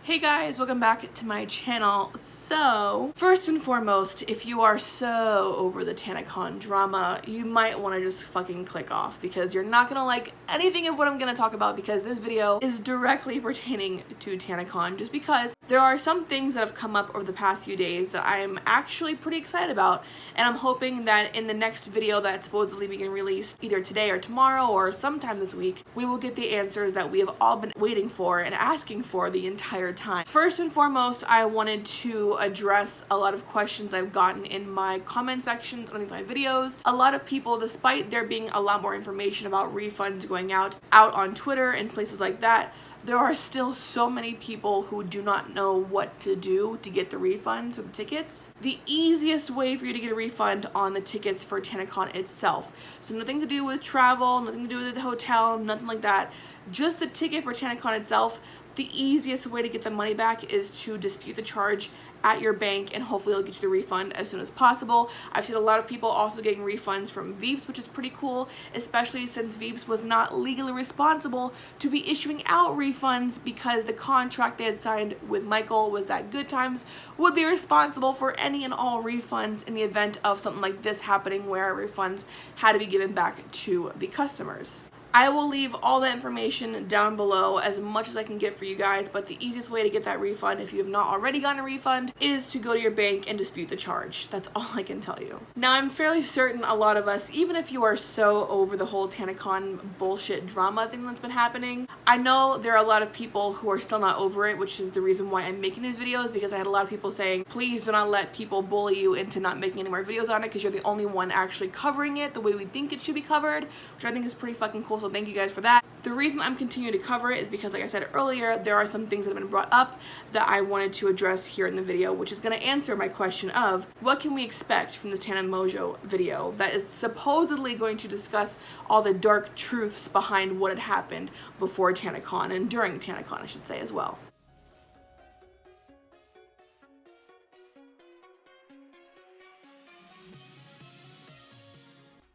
Hey guys, welcome back to my channel. So, first and foremost, if you are so over the Tanacon drama, you might want to just fucking click off because you're not gonna like anything of what I'm gonna talk about because this video is directly pertaining to Tanacon, just because there are some things that have come up over the past few days that I'm actually pretty excited about, and I'm hoping that in the next video that's supposedly being released either today or tomorrow or sometime this week, we will get the answers that we have all been waiting for and asking for the entire time. First and foremost, I wanted to address a lot of questions I've gotten in my comment sections on my videos. A lot of people, despite there being a lot more information about refunds going out on Twitter and places like that, there are still so many people who do not know what to do to get the refunds or the tickets. The easiest way for you to get a refund on the tickets for Tanacon itself. So nothing to do with travel, nothing to do with the hotel, nothing like that. Just the ticket for Tanacon itself. The easiest way to get the money back is to dispute the charge at your bank, and hopefully they'll get you the refund as soon as possible. I've seen a lot of people also getting refunds from Veeps, which is pretty cool, especially since Veeps was not legally responsible to be issuing out refunds because the contract they had signed with Michael was that Good Times would be responsible for any and all refunds in the event of something like this happening where refunds had to be given back to the customers. I will leave all the information down below as much as I can get for you guys, but the easiest way to get that refund, if you have not already gotten a refund, is to go to your bank and dispute the charge. That's all I can tell you. Now, I'm fairly certain a lot of us, even if you are so over the whole Tanacon bullshit drama thing that's been happening, I know there are a lot of people who are still not over it, which is the reason why I'm making these videos, because I had a lot of people saying, please do not let people bully you into not making any more videos on it because you're the only one actually covering it the way we think it should be covered, which I think is pretty fucking cool. So thank you guys for that. The reason I'm continuing to cover it is because, like I said earlier, there are some things that have been brought up that I wanted to address here in the video, which is going to answer my question of what can we expect from this Tana Mojo video that is supposedly going to discuss all the dark truths behind what had happened before Tanacon and during Tanacon, I should say, as well.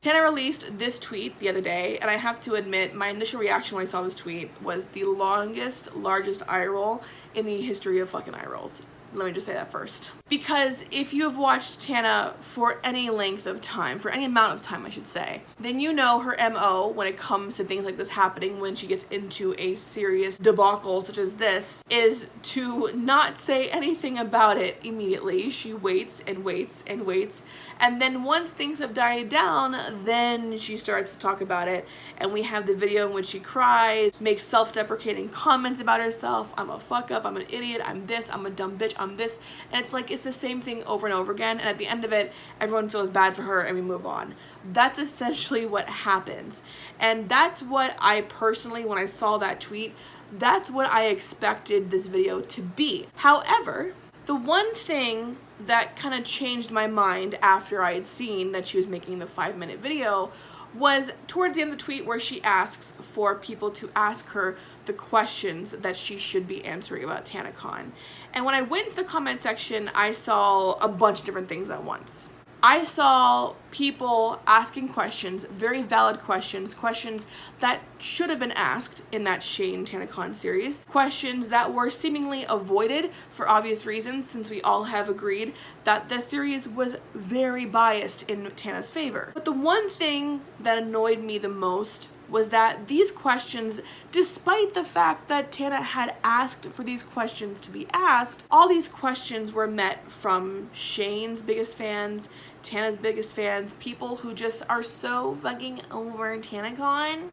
Tana released this tweet the other day, and I have to admit, my initial reaction when I saw this tweet was the largest eye roll in the history of fucking eye rolls. Let me just say that first. Because if you have watched Tana for any length of time, for any amount of time I should say, then you know her MO when it comes to things like this happening when she gets into a serious debacle such as this, is to not say anything about it immediately. She waits and waits and waits, and then once things have died down, then she starts to talk about it, and we have the video in which she cries, makes self-deprecating comments about herself. I'm a fuck up, I'm an idiot, I'm this, I'm a dumb bitch, I'm this, and it's like it's the same thing over and over again, and at the end of it everyone feels bad for her and we move on. That's essentially what happens, and that's what I personally, when I saw that tweet, that's what I expected this video to be. However, the one thing that kind of changed my mind after I had seen that she was making the 5-minute video was towards the end of the tweet where she asks for people to ask her the questions that she should be answering about Tanacon. And when I went into the comment section, I saw a bunch of different things at once. I saw people asking questions, very valid questions, questions that should have been asked in that Shane Tanacon series, questions that were seemingly avoided for obvious reasons since we all have agreed that the series was very biased in Tana's favor. But the one thing that annoyed me the most was that these questions, despite the fact that Tana had asked for these questions to be asked, all these questions were met from Shane's biggest fans, Tana's biggest fans, people who just are so fucking over Tanacon.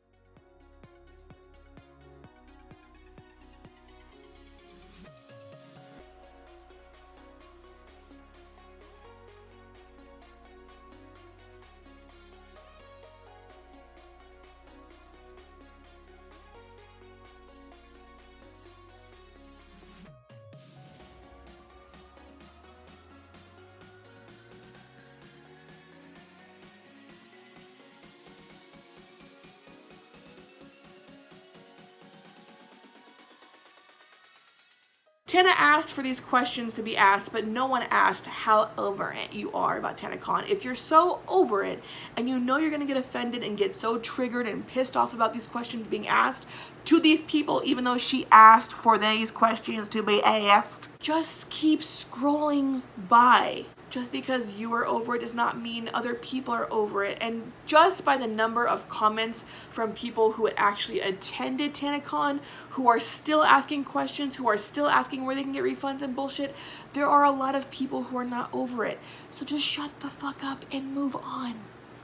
Tana asked for these questions to be asked, but no one asked how over it you are about Tanacon. If you're so over it and you know you're gonna get offended and get so triggered and pissed off about these questions being asked to these people, even though she asked for these questions to be asked, just keep scrolling by. Just because you are over it does not mean other people are over it. And just by the number of comments from people who actually attended Tanacon, who are still asking questions, who are still asking where they can get refunds and bullshit, there are a lot of people who are not over it. So just shut the fuck up and move on.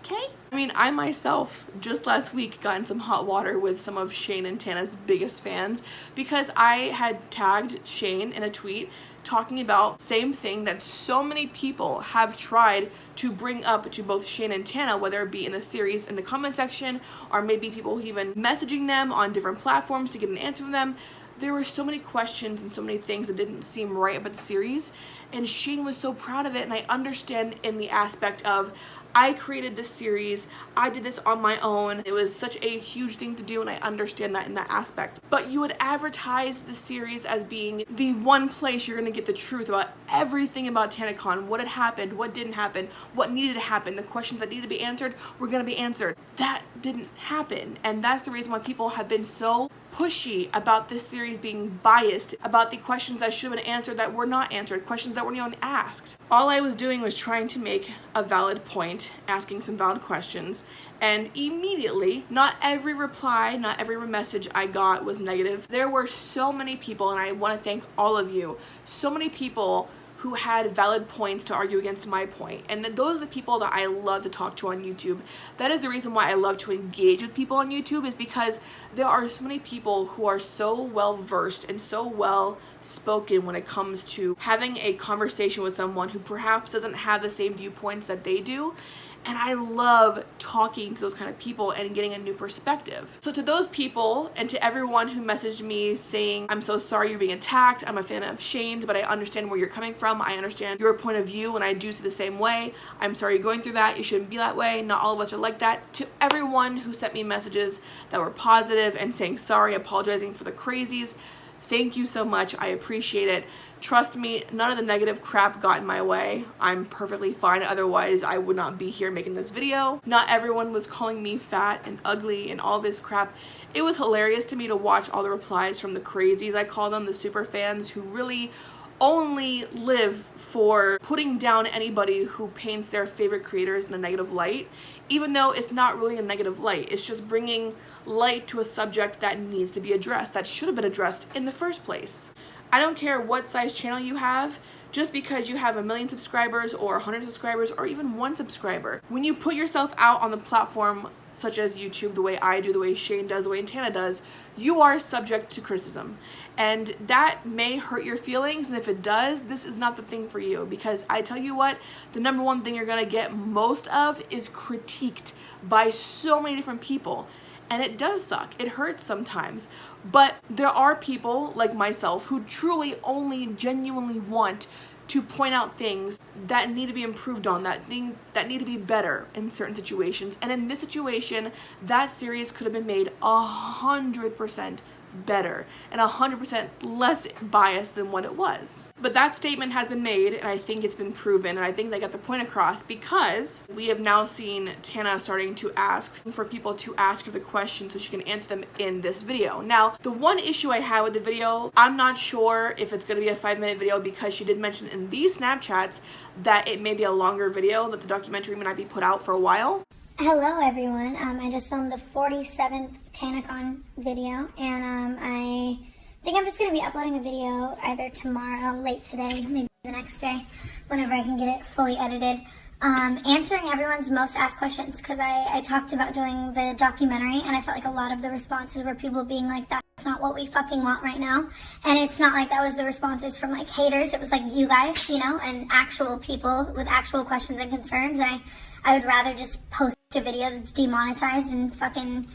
Okay? I mean, I myself just last week got in some hot water with some of Shane and Tana's biggest fans because I had tagged Shane in a tweet talking about same thing that so many people have tried to bring up to both Shane and Tana, whether it be in the series in the comment section or maybe people even messaging them on different platforms to get an answer from them. There were so many questions and so many things that didn't seem right about the series, and Shane was so proud of it, and I understand in the aspect of I created this series, I did this on my own, it was such a huge thing to do, and I understand that in that aspect. But you would advertise the series as being the one place you're gonna get the truth about everything about Tanacon, what had happened, what didn't happen, what needed to happen, the questions that needed to be answered were gonna be answered. That didn't happen, and that's the reason why people have been so pushy about this series being biased, about the questions that should have been answered that were not answered, questions that weren't even asked. All I was doing was trying to make a valid point, asking some valid questions, and immediately, not every reply, not every message I got was negative. There were so many people, and I want to thank all of you, so many people who had valid points to argue against my point. And those are the people that I love to talk to on YouTube. That is the reason why I love to engage with people on YouTube, is because there are so many people who are so well versed and so well spoken when it comes to having a conversation with someone who perhaps doesn't have the same viewpoints that they do. And I love talking to those kind of people and getting a new perspective. So to those people and to everyone who messaged me saying, I'm so sorry you're being attacked, I'm a fan of Shane's, but I understand where you're coming from, I understand your point of view, and I do see the same way. I'm sorry you're going through that, you shouldn't be that way, not all of us are like that. To everyone who sent me messages that were positive and saying sorry, apologizing for the crazies, thank you so much, I appreciate it. Trust me, none of the negative crap got in my way. I'm perfectly fine, otherwise I would not be here making this video. Not everyone was calling me fat and ugly and all this crap. It was hilarious to me to watch all the replies from the crazies, I call them, the super fans who really only live for putting down anybody who paints their favorite creators in a negative light, even though it's not really a negative light. It's just bringing light to a subject that needs to be addressed, that should have been addressed in the first place. I don't care what size channel you have, just because you have 1 million subscribers or 100 subscribers or even 1 subscriber. When you put yourself out on the platform such as YouTube, the way I do, the way Shane does, the way Tana does, you are subject to criticism. And that may hurt your feelings, and if it does, this is not the thing for you, because I tell you what, the number one thing you're gonna get most of is critiqued by so many different people. And it does suck, it hurts sometimes, but there are people like myself who truly only genuinely want to point out things that need to be improved on, that need to be better in certain situations. And in this situation, that series could have been made 100% better and 100% less biased than what it was. But that statement has been made, and I think it's been proven, and I think they got the point across, because we have now seen Tana starting to ask for people to ask her the questions so she can answer them in this video. Now, the one issue I had with the video, I'm not sure if it's going to be a 5-minute video, because she did mention in these Snapchats that it may be a longer video, that the documentary may not be put out for a while. Hello everyone, I just filmed the 47th Tanacon video, and I think I'm just going to be uploading a video either tomorrow, late today, maybe the next day, whenever I can get it fully edited, answering everyone's most asked questions, because I talked about doing the documentary, and I felt like a lot of the responses were people being like, that's not what we fucking want right now. And it's not like that was the responses from like haters, it was like you guys, you know, and actual people with actual questions and concerns, and I would rather just post a video that's demonetized and fucking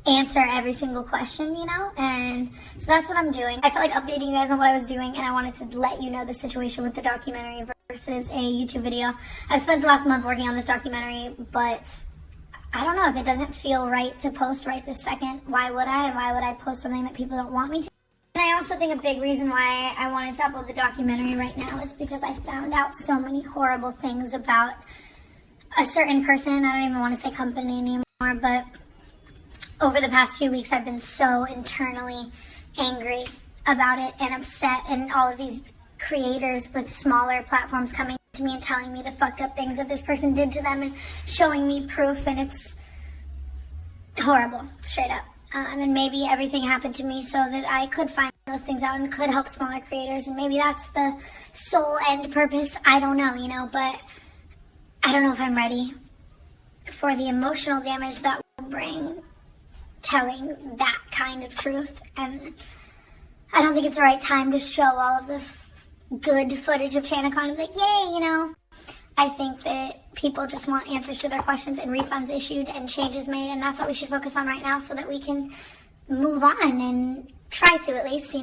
answer every single question, you know? And so that's what I'm doing. I felt like updating you guys on what I was doing, and I wanted to let you know the situation with the documentary versus a YouTube video. I've spent the last month working on this documentary, but I don't know, if it doesn't feel right to post right this second, why would I? And why would I post something that people don't want me to? And I also think a big reason why I wanted to upload the documentary right now is because I found out so many horrible things about a certain person. I don't even want to say company anymore, but over the past few weeks I've been so internally angry about it and upset, and all of these creators with smaller platforms coming to me and telling me the fucked up things that this person did to them and showing me proof, and it's horrible, straight up. And maybe everything happened to me so that I could find those things out and could help smaller creators, and maybe that's the sole end purpose. I don't know, but I don't know if I'm ready for the emotional damage that will bring telling that kind of truth. And I don't think it's the right time to show all of the good footage of Tanacon, like, yay, I think that people just want answers to their questions and refunds issued and changes made, and that's what we should focus on right now so that we can move on and try to, at least,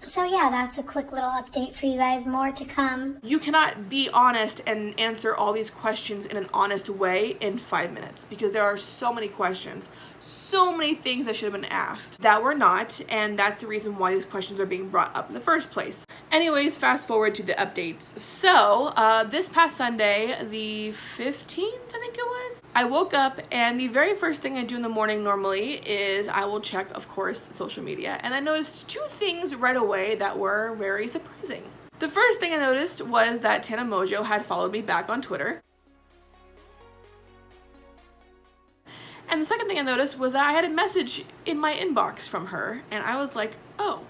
So yeah, that's a quick little update for you guys. More to come. You cannot be honest and answer all these questions in an honest way in 5 minutes, because there are so many questions, so many things that should have been asked that were not, and that's the reason why these questions are being brought up in the first place. Anyways, fast forward to the updates. So, this past Sunday, the 15th, I think it was, I woke up, and the very first thing I do in the morning normally is I will check, of course, social media, and I noticed two things right away that were very surprising. The first thing I noticed was that Tana Mojo had followed me back on Twitter. And the second thing I noticed was that I had a message in my inbox from her, and I was like, oh,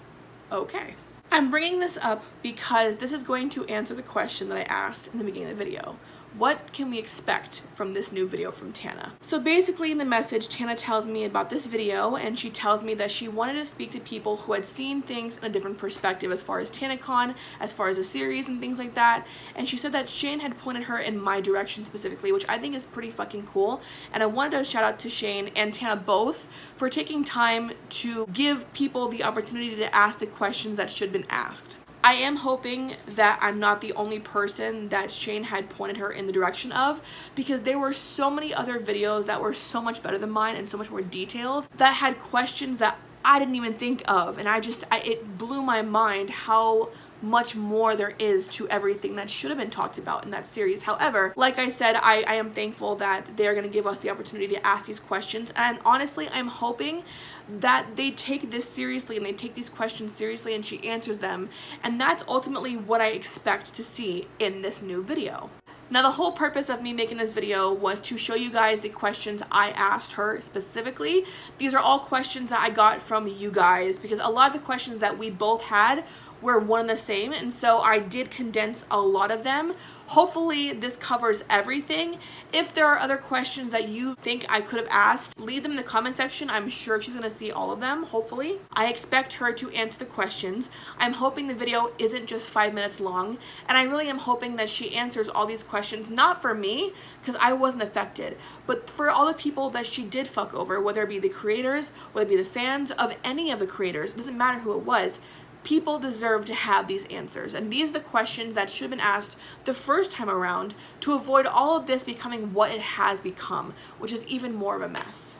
okay. I'm bringing this up because this is going to answer the question that I asked in the beginning of the video. What can we expect from this new video from Tana? So basically in the message, Tana tells me about this video, and she tells me that she wanted to speak to people who had seen things in a different perspective as far as Tanacon, as far as the series and things like that. And she said that Shane had pointed her in my direction specifically, which I think is pretty fucking cool. And I wanted to shout out to Shane and Tana both for taking time to give people the opportunity to ask the questions that should have been asked. I am hoping that I'm not the only person that Shane had pointed her in the direction of, because there were so many other videos that were so much better than mine and so much more detailed that had questions that I didn't even think of, and it blew my mind how much more there is to everything that should have been talked about in that series. However, like I said, I am thankful that they're going to give us the opportunity to ask these questions, and honestly I'm hoping that they take this seriously and they take these questions seriously and she answers them, and that's ultimately what I expect to see in this new video. Now, the whole purpose of me making this video was to show you guys the questions I asked her specifically. These are all questions that I got from you guys, because a lot of the questions that we both had were one and the same, and so I did condense a lot of them. Hopefully this covers everything. If there are other questions that you think I could have asked, leave them in the comment section. I'm sure she's gonna see all of them, hopefully. I expect her to answer the questions. I'm hoping the video isn't just 5 minutes long, and I really am hoping that she answers all these questions, not for me, because I wasn't affected, but for all the people that she did fuck over, whether it be the creators, whether it be the fans of any of the creators, it doesn't matter who it was. People deserve to have these answers, and these are the questions that should have been asked the first time around to avoid all of this becoming what it has become, which is even more of a mess.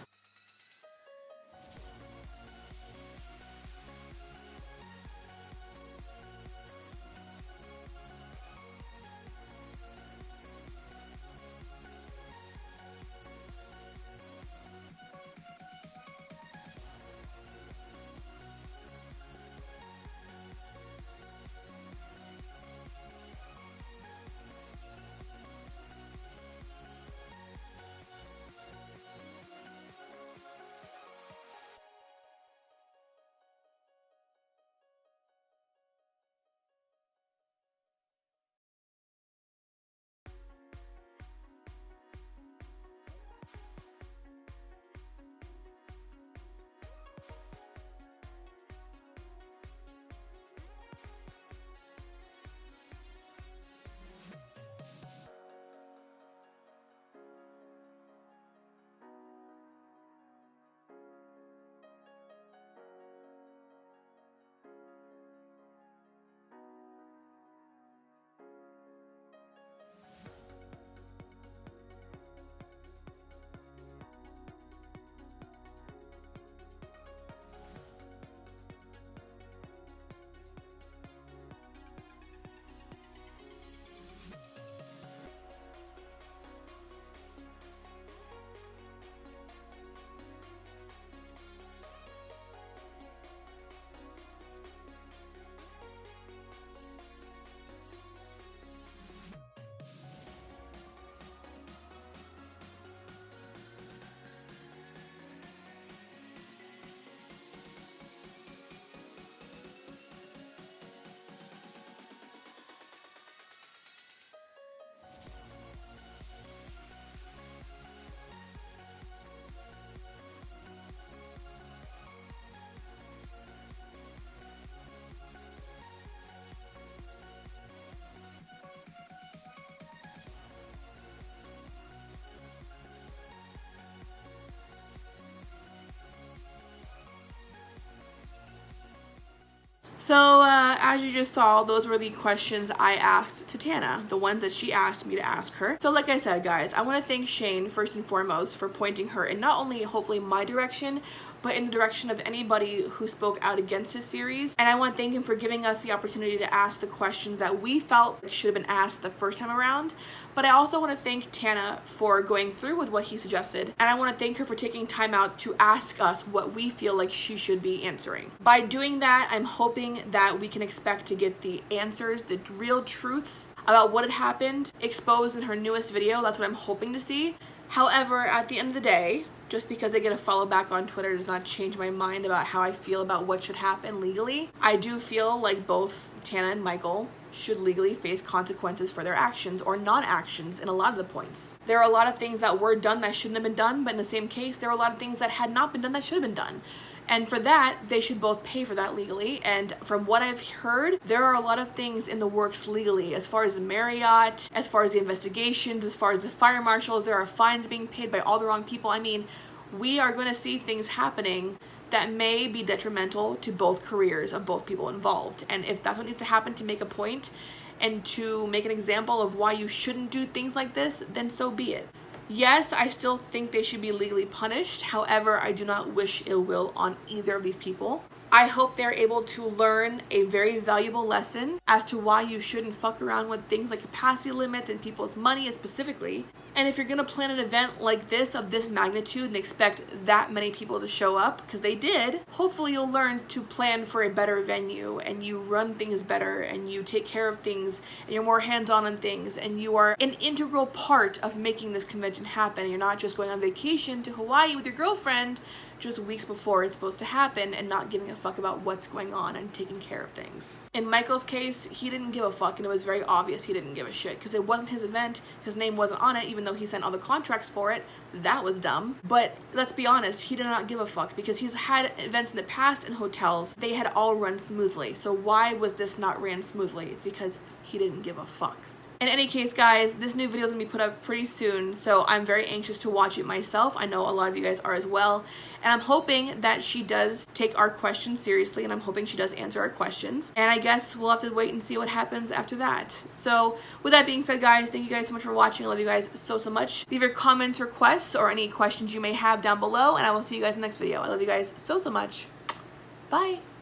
So, as you just saw, those were the questions I asked to Tana, the ones that she asked me to ask her. So like I said, guys, I want to thank Shane first and foremost for pointing her in not only hopefully my direction, but in the direction of anybody who spoke out against his series. And I want to thank him for giving us the opportunity to ask the questions that we felt should have been asked the first time around. But I also want to thank Tana for going through with what he suggested. And I want to thank her for taking time out to ask us what we feel like she should be answering. By doing that, I'm hoping that we can expect to get the answers, the real truths about what had happened exposed in her newest video. That's what I'm hoping to see. However, at the end of the day, just because I get a follow back on Twitter does not change my mind about how I feel about what should happen legally. I do feel like both Tana and Michael should legally face consequences for their actions or non-actions in a lot of the points. There are a lot of things that were done that shouldn't have been done, but in the same case, there are a lot of things that had not been done that should have been done. And for that, they should both pay for that legally. And from what I've heard, there are a lot of things in the works legally, as far as the Marriott, as far as the investigations, as far as the fire marshals. There are fines being paid by all the wrong people. I mean, we are going to see things happening that may be detrimental to both careers of both people involved. And if that's what needs to happen to make a point and to make an example of why you shouldn't do things like this, then so be it. Yes, I still think they should be legally punished. However, I do not wish ill will on either of these people. I hope they're able to learn a very valuable lesson as to why you shouldn't fuck around with things like capacity limits and people's money specifically. And if you're gonna plan an event like this of this magnitude and expect that many people to show up, because they did, hopefully you'll learn to plan for a better venue and you run things better and you take care of things and you're more hands-on on things and you are an integral part of making this convention happen. You're not just going on vacation to Hawaii with your girlfriend just weeks before it's supposed to happen and not giving a fuck about what's going on and taking care of things. In Michael's case, he didn't give a fuck, and it was very obvious he didn't give a shit because it wasn't his event, his name wasn't on it, even though he sent all the contracts for it. That was dumb. But let's be honest, he did not give a fuck because he's had events in the past in hotels. They had all run smoothly. So why was this not ran smoothly? It's because he didn't give a fuck. In any case, guys, this new video is going to be put up pretty soon, so I'm very anxious to watch it myself. I know a lot of you guys are as well, and I'm hoping that she does take our questions seriously, and I'm hoping she does answer our questions, and I guess we'll have to wait and see what happens after that. So, with that being said, guys, thank you guys so much for watching. I love you guys so much. Leave your comments, requests, or any questions you may have down below, and I will see you guys in the next video. I love you guys so much. Bye!